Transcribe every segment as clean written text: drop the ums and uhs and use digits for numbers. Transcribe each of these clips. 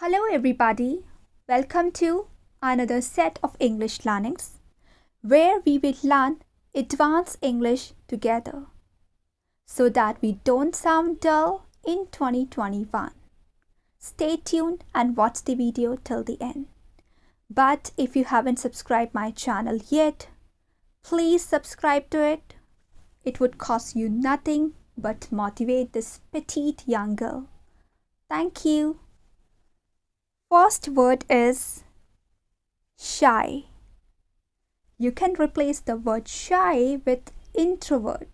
Hello everybody, welcome to another set of English learnings where we will learn advanced English together so that we don't sound dull in 2021. Stay tuned and watch the video till the end. But if you haven't subscribed my channel yet, please subscribe to it. It would cost you nothing but motivate this petite young girl. Thank you. First word is shy. You can replace the word shy with introvert.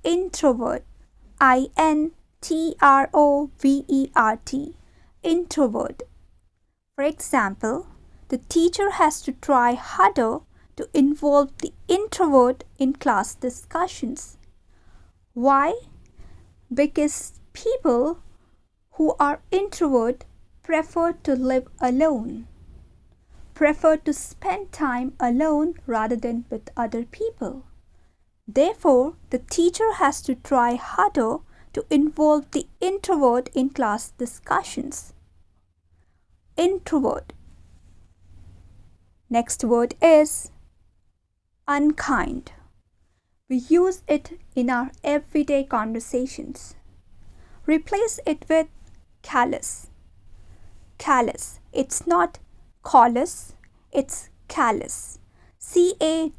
Introvert. I-N-T-R-O-V-E-R-T. Introvert. For example, the teacher has to try harder to involve the introvert in class discussions. Why? Because people who are introvert prefer to live alone, prefer to spend time alone rather than with other people. Therefore, the teacher has to try harder to involve the introvert in class discussions. Introvert. Next word is unkind. We use it in our everyday conversations. Replace it with callous. Callous. It's not callous, it's callous. C-A-L-L-O-U-S.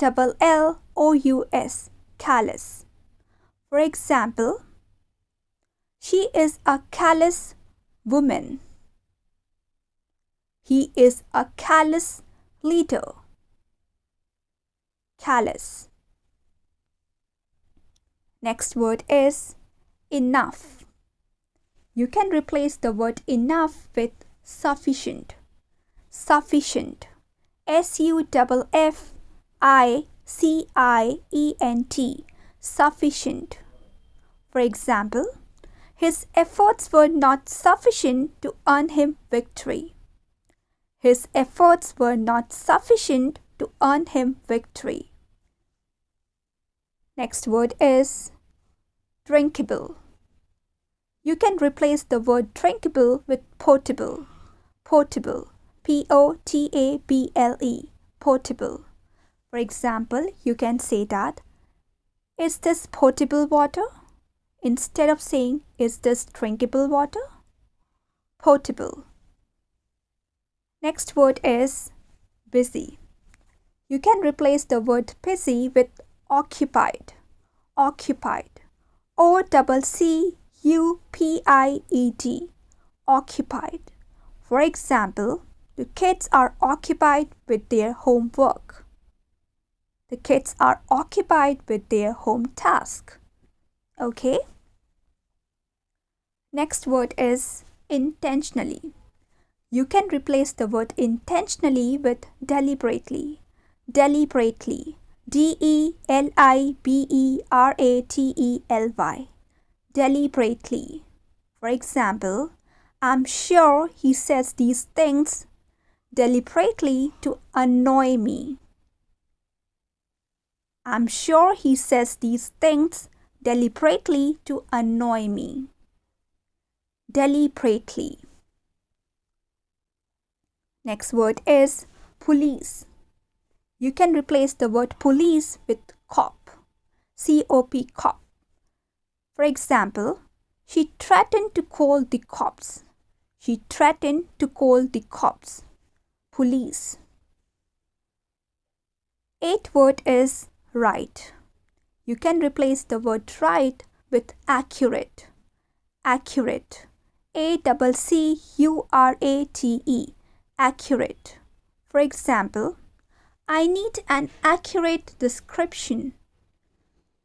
Callous. For example, she is a callous woman. He is a callous leader. Callous. Next word is enough. You can replace the word enough with sufficient. Sufficient. S-U-F-F-I-C-I-E-N-T. Sufficient. For example, his efforts were not sufficient to earn him victory. His efforts were not sufficient to earn him victory. Next word is drinkable. You can replace the word drinkable with potable. Potable. P-O-T-A-B-L-E. Potable. For example, you can say that, is this potable water? Instead of saying, is this drinkable water? Potable. Next word is busy. You can replace the word busy with occupied. Occupied. O-C-C-U-P-I-E-D. Occupied. For example, the kids are occupied with their homework. The kids are occupied with their home task. Okay? Next word is intentionally. You can replace the word intentionally with deliberately. Deliberately. D-E-L-I-B-E-R-A-T-E-L-Y. Deliberately. For example, I'm sure he says these things deliberately to annoy me. I'm sure he says these things deliberately to annoy me. Deliberately. Next word is police. You can replace the word police with cop. C-O-P, cop. For example, she threatened to call the cops. She threatened to call the cops. Police. Eighth word is right. You can replace the word right with accurate. Accurate. A-C-C-U-R-A-T-E. Accurate. For example, I need an accurate description.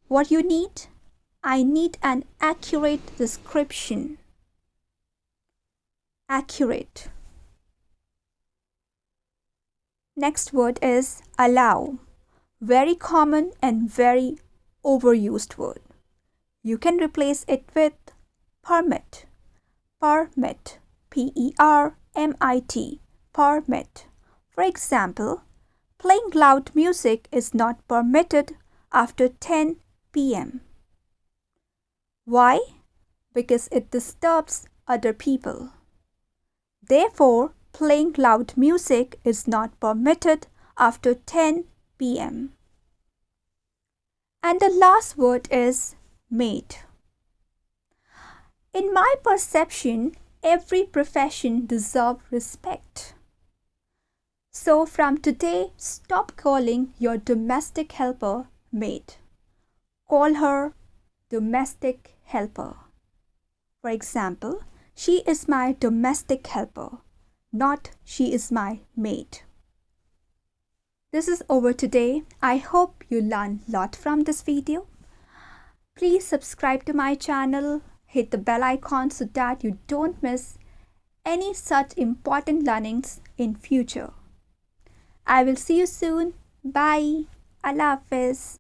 What you need? I need an accurate description. Accurate. Next word is allow. Very common and very overused word. You can replace it with permit. Permit. P-E-R-M-I-T. Permit. For example, playing loud music is not permitted after 10 p.m. Why? Because it disturbs other people. Therefore, playing loud music is not permitted after 10 p.m. And the last word is maid. In my perception, every profession deserves respect. So from today, stop calling your domestic helper maid. Call her domestic helper. For example, she is my domestic helper, not she is my maid. This is over today. I hope you learned a lot from this video. Please subscribe to my channel, hit the bell icon so that you don't miss any such important learnings in future. I will see you soon. Bye. Allah Hafiz.